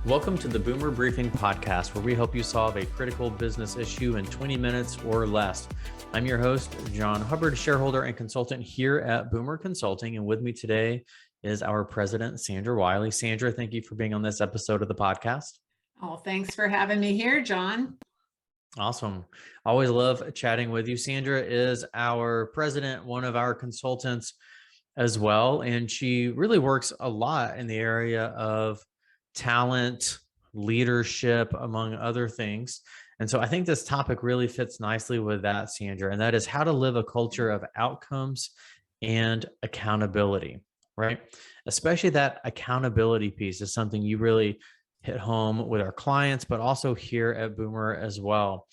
Welcome to the Boomer Briefing Podcast, where we help you solve a critical business issue in 20 minutes or less. I'm your host, Jon Hubbard, shareholder and consultant here at Boomer Consulting. And with me today is our president, Sandra Wiley. Sandra, thank you for being on this episode of the podcast. Oh, thanks for having me here, Jon. Awesome. Always love chatting with you. Sandra is our president, one of our consultants as well. And she really works a lot in the area of talent, leadership, among other things. And so I think this topic really fits nicely with that, Sandra, and that is how to live a culture of outcomes and accountability, right? Especially that accountability piece is something you really hit home with our clients, but also here at Boomer as well.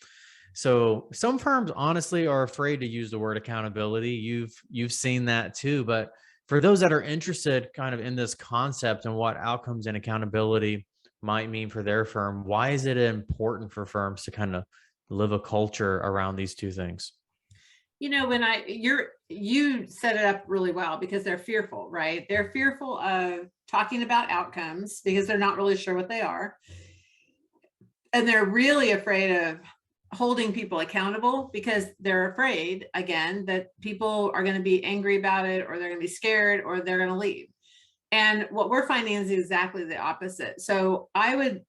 So some firms honestly are afraid to use the word accountability. You've seen that too, but for those that are interested kind of in this concept and what outcomes and accountability might mean for their firm, why is it important for firms to kind of live a culture around these two things? You know, you set it up really well because they're fearful, right? They're fearful of talking about outcomes because they're not really sure what they are. And they're really afraid of holding people accountable because they're afraid, again, that people are going to be angry about it, or they're going to be scared, or they're going to leave. And what we're finding is exactly the opposite. So I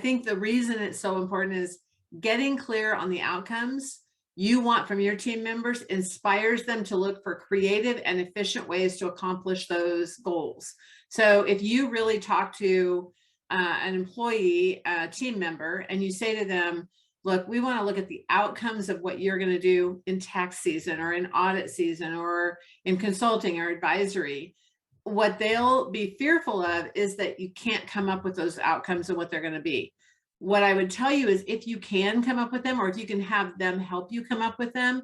think the reason it's so important is getting clear on the outcomes you want from your team members inspires them to look for creative and efficient ways to accomplish those goals. So if you really talk to an employee, a team member, and you say to them, look, we want to look at the outcomes of what you're going to do in tax season or in audit season or in consulting or advisory. What they'll be fearful of is that you can't come up with those outcomes and what they're going to be. What I would tell you is if you can come up with them, or if you can have them help you come up with them,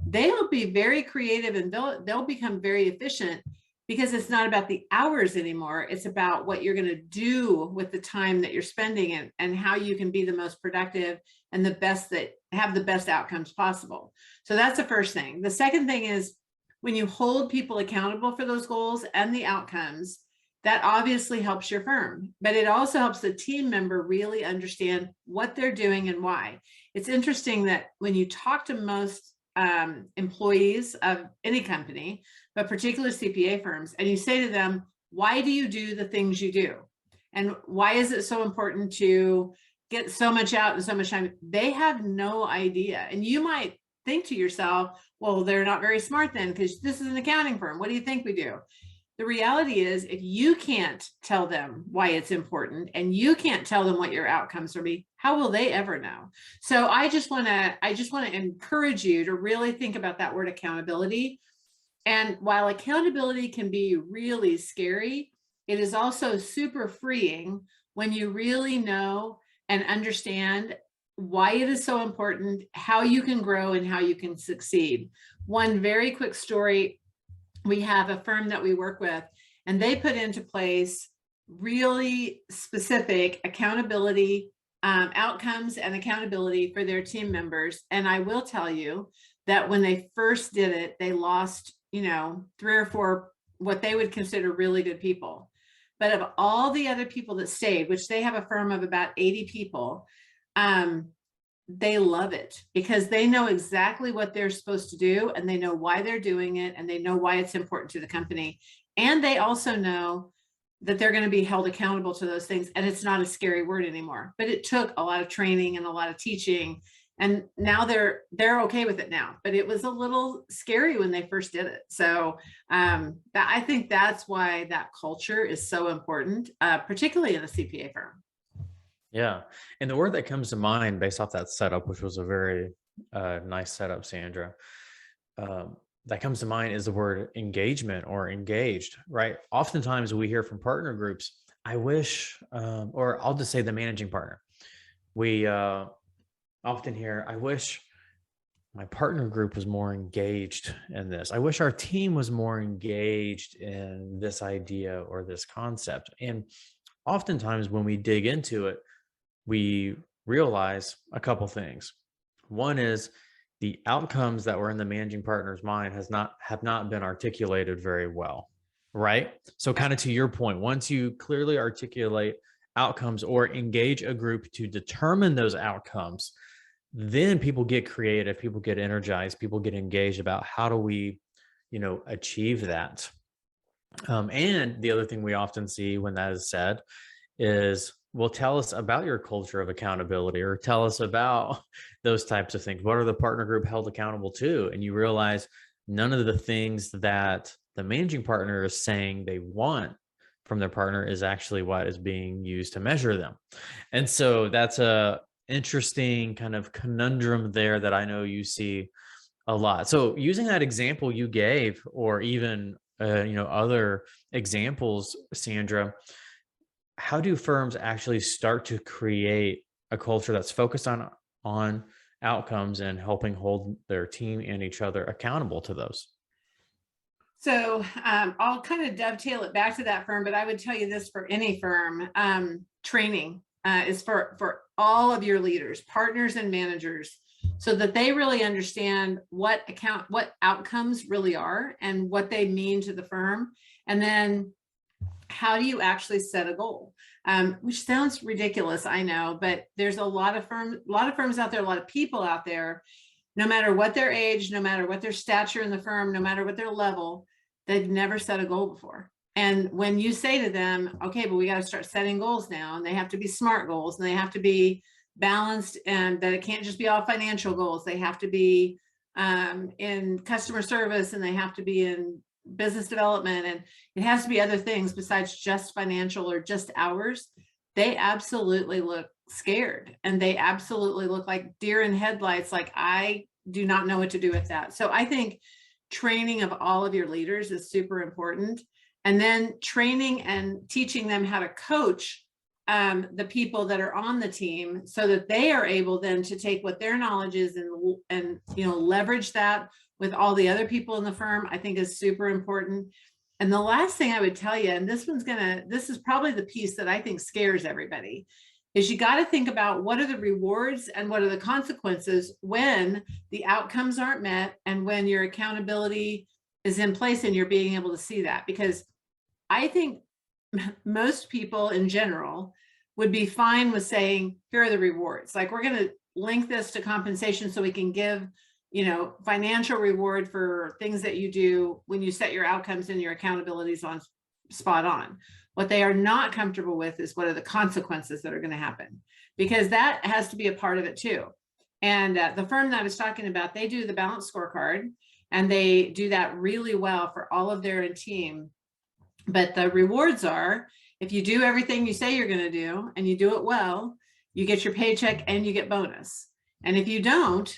they'll be very creative and they'll become very efficient, because it's not about the hours anymore. It's about what you're going to do with the time that you're spending and how you can be the most productive and have the best outcomes possible. So that's the first thing. The second thing is when you hold people accountable for those goals and the outcomes, that obviously helps your firm, but it also helps the team member really understand what they're doing and why. It's interesting that when you talk to most employees of any company, but particularly CPA firms, and you say to them, why do you do the things you do? And why is it so important to get so much out in so much time? They have no idea. And you might think to yourself, well, they're not very smart then, because this is an accounting firm. What do you think we do? The reality is, if you can't tell them why it's important and you can't tell them what your outcomes will be, how will they ever know? So I just want to encourage you to really think about that word accountability. And while accountability can be really scary, it is also super freeing when you really know and understand why it is so important, how you can grow, and how you can succeed. One very quick story. We have a firm that we work with, and they put into place really specific accountability, outcomes and accountability for their team members. And I will tell you that when they first did it, they lost, 3 or 4 what they would consider really good people. But of all the other people that stayed, which they have a firm of about 80 people, they love it because they know exactly what they're supposed to do, and they know why they're doing it, and they know why it's important to the company. And they also know that they're going to be held accountable to those things. And it's not a scary word anymore, but it took a lot of training and a lot of teaching. And now they're okay with it now, but it was a little scary when they first did it. So I think that's why that culture is so important, particularly in a CPA firm. Yeah. And the word that comes to mind based off that setup, which was a very nice setup, Sandra, that comes to mind is the word engagement or engaged, right? Oftentimes we hear from partner groups, I wish, or I'll just say the managing partner. We often hear, I wish my partner group was more engaged in this. I wish our team was more engaged in this idea or this concept. And oftentimes when we dig into it, we realize a couple things. One is the outcomes that were in the managing partner's mind have not been articulated very well, right? So kind of to your point, once you clearly articulate outcomes or engage a group to determine those outcomes, then people get creative, people get energized, people get engaged about how do we, achieve that. And the other thing we often see when that is said is, well, tell us about your culture of accountability, or tell us about those types of things. What are the partner group held accountable to? And you realize none of the things that the managing partner is saying they want from their partner is actually what is being used to measure them. And so that's a interesting kind of conundrum there that I know you see a lot. So using that example you gave, or even other examples, Sandra, how do firms actually start to create a culture that's focused on outcomes and helping hold their team and each other accountable to those? So I'll kind of dovetail it back to that firm, but I would tell you this for any firm, training is for all of your leaders, partners and managers, so that they really understand what outcomes really are and what they mean to the firm. And then how do you actually set a goal? Which sounds ridiculous, I know, but there's a lot of firms out there, a lot of people out there, no matter what their age, no matter what their stature in the firm, no matter what their level, they've never set a goal before. And when you say to them, okay, but we got to start setting goals now, and they have to be SMART goals, and they have to be balanced, and that it can't just be all financial goals. They have to be in customer service, and they have to be in business development, and it has to be other things besides just financial or just hours. They absolutely look scared, and they absolutely look like deer in headlights. Like, I do not know what to do with that. So I think training of all of your leaders is super important. And then training and teaching them how to coach the people that are on the team, so that they are able then to take what their knowledge is and leverage that with all the other people in the firm, I think is super important. And the last thing I would tell you, and this is probably the piece that I think scares everybody, is you got to think about what are the rewards and what are the consequences when the outcomes aren't met, and when your accountability is in place and you're being able to see that. Because I think most people in general would be fine with saying, here are the rewards. Like, we're going to link this to compensation so we can give, financial reward for things that you do when you set your outcomes and your accountabilities on spot on. What they are not comfortable with is what are the consequences that are going to happen, because that has to be a part of it too. And the firm that I was talking about, they do the balanced scorecard, and they do that really well for all of their team. But the rewards are, if you do everything you say you're going to do and you do it well, you get your paycheck and you get bonus. And if you don't,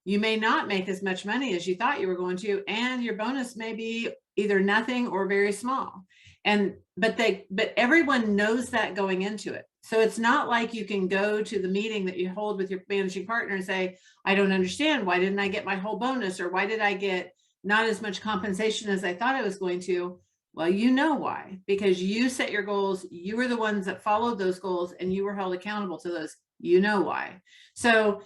you may not make as much money as you thought you were going to, and your bonus may be either nothing or very small. But everyone knows that going into it. So it's not like you can go to the meeting that you hold with your managing partner and say, I don't understand. Why didn't I get my whole bonus? Or why did I get not as much compensation as I thought I was going to? Well, you know why, because you set your goals. You were the ones that followed those goals, and you were held accountable to those. You know why. So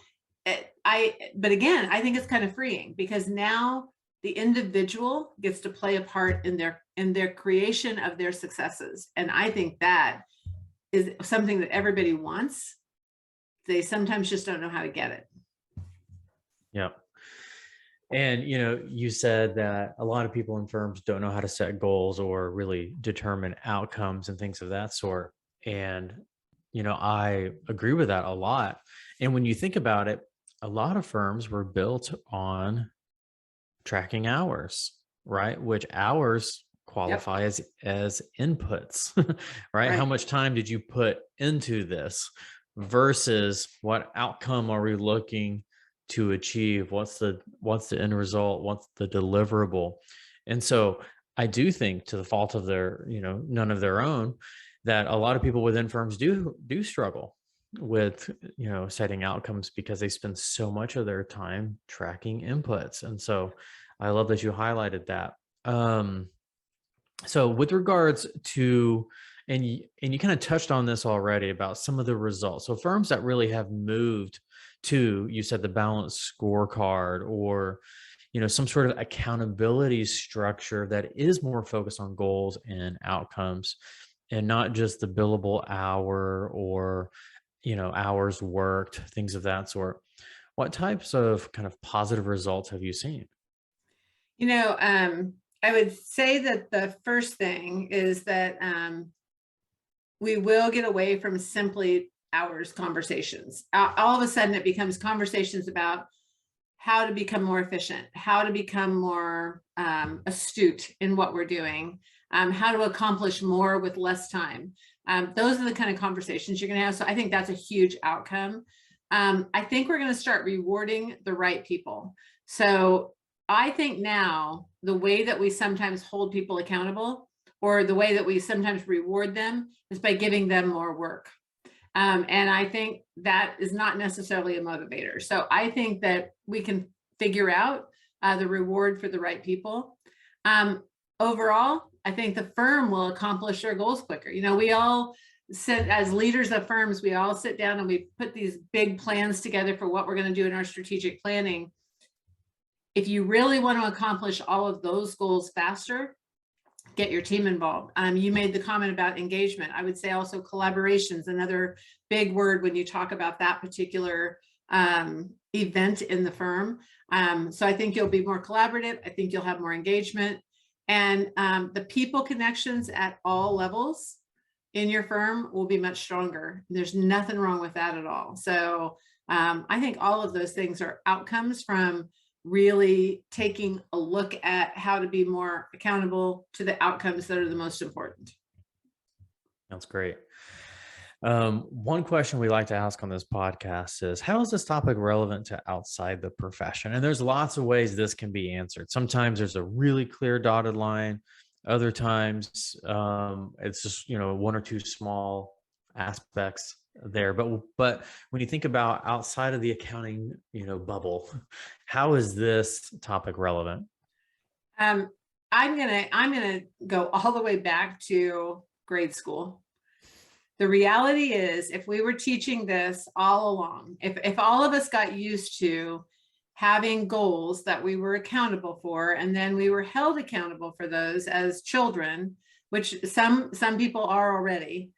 but again, I think it's kind of freeing, because now the individual gets to play a part in their creation of their successes. And I think that is something that everybody wants. They sometimes just don't know how to get it. Yeah. And, you said that a lot of people in firms don't know how to set goals or really determine outcomes and things of that sort. And, I agree with that a lot. And when you think about it, a lot of firms were built on tracking hours, right? Which hours qualify as inputs, right? How much time did you put into this versus what outcome are we looking to achieve? What's the end result? What's the deliverable? And so I do think, to the fault of their, none of their own, that a lot of people within firms do struggle with, setting outcomes, because they spend so much of their time tracking inputs. And so I love that you highlighted that. So with regards to, and you kind of touched on this already about some of the results. So firms that really have moved to, you said, the balanced scorecard, or, some sort of accountability structure that is more focused on goals and outcomes. and not just the billable hour or, hours worked, things of that sort. What types of kind of positive results have you seen? You know, I would say that the first thing is that we will get away from simply hours conversations. All of a sudden, it becomes conversations about how to become more efficient, how to become more astute in what we're doing, how to accomplish more with less time. Those are the kind of conversations you're going to have. So I think that's a huge outcome. I think we're going to start rewarding the right people. So I think now the way that we sometimes hold people accountable, or the way that we sometimes reward them, is by giving them more work. And I think that is not necessarily a motivator. So I think that we can figure out the reward for the right people. Overall, I think the firm will accomplish their goals quicker. We all sit as leaders of firms, we all sit down and we put these big plans together for what we're going to do in our strategic planning. If you really want to accomplish all of those goals faster, get your team involved. You made the comment about engagement. I would say also collaboration is another big word when you talk about that particular event in the firm. So I think you'll be more collaborative. I think you'll have more engagement, and the people connections at all levels in your firm will be much stronger. There's nothing wrong with that at all. So I think all of those things are outcomes from really taking a look at how to be more accountable to the outcomes that are the most important. That's great. One question we like to ask on this podcast is, how is this topic relevant to outside the profession? And there's lots of ways this can be answered. Sometimes there's a really clear dotted line. Other times it's just, one or two small aspects there. But when you think about outside of the accounting, bubble, how is this topic relevant? I'm gonna go all the way back to grade school. The reality is, if we were teaching this all along, if all of us got used to having goals that we were accountable for, and then we were held accountable for those as children, which some people are already,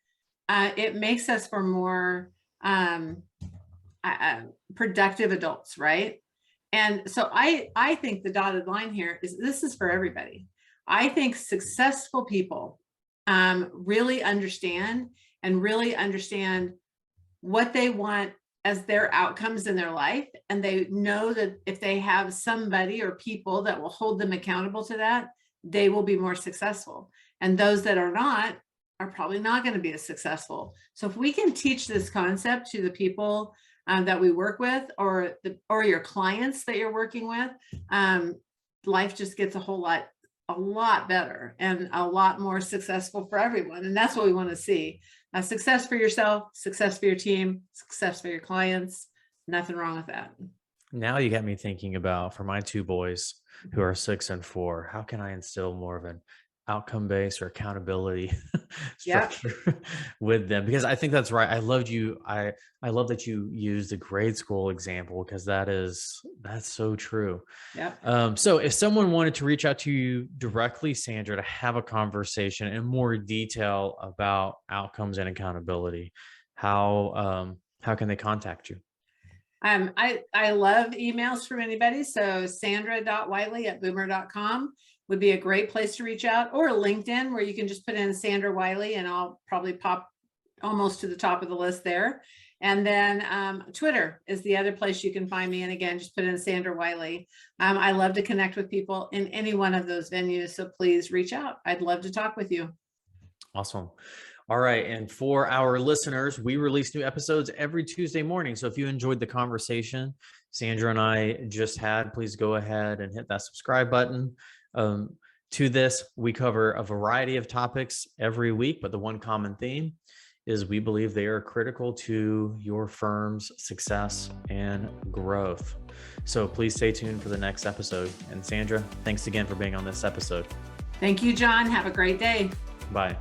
it makes us for more productive adults, right? And so I think the dotted line here is, this is for everybody. I think successful people really understand what they want as their outcomes in their life. And they know that if they have somebody or people that will hold them accountable to that, they will be more successful. And those that are not are probably not going to be as successful. So if we can teach this concept to the people that we work with, or your clients that you're working with, life just gets a lot better and a lot more successful for everyone. And that's what we want to see. Success for yourself, success for your team, success for your clients. Nothing wrong with that. Now you got me thinking about, for my two boys who are 6 and 4, how can I instill more of an outcome-based or accountability structure with them? Because I think that's right. I love that you used the grade school example, because that's so true. So if someone wanted to reach out to you directly, Sandra, to have a conversation in more detail about outcomes and accountability, how can they contact you? I love emails from anybody. So sandra.wiley@boomer.com would be a great place to reach out, or LinkedIn, where you can just put in Sandra Wiley and I'll probably pop almost to the top of the list there. And then Twitter is the other place you can find me. And again, just put in Sandra Wiley. I love to connect with people in any one of those venues. So please reach out. I'd love to talk with you. Awesome. All right. And for our listeners, we release new episodes every Tuesday morning. So if you enjoyed the conversation Sandra and I just had, please go ahead and hit that subscribe button. To this, we cover a variety of topics every week, but the one common theme is we believe they are critical to your firm's success and growth. So please stay tuned for the next episode. And Sandra, thanks again for being on this episode. Thank you, John. Have a great day. Bye.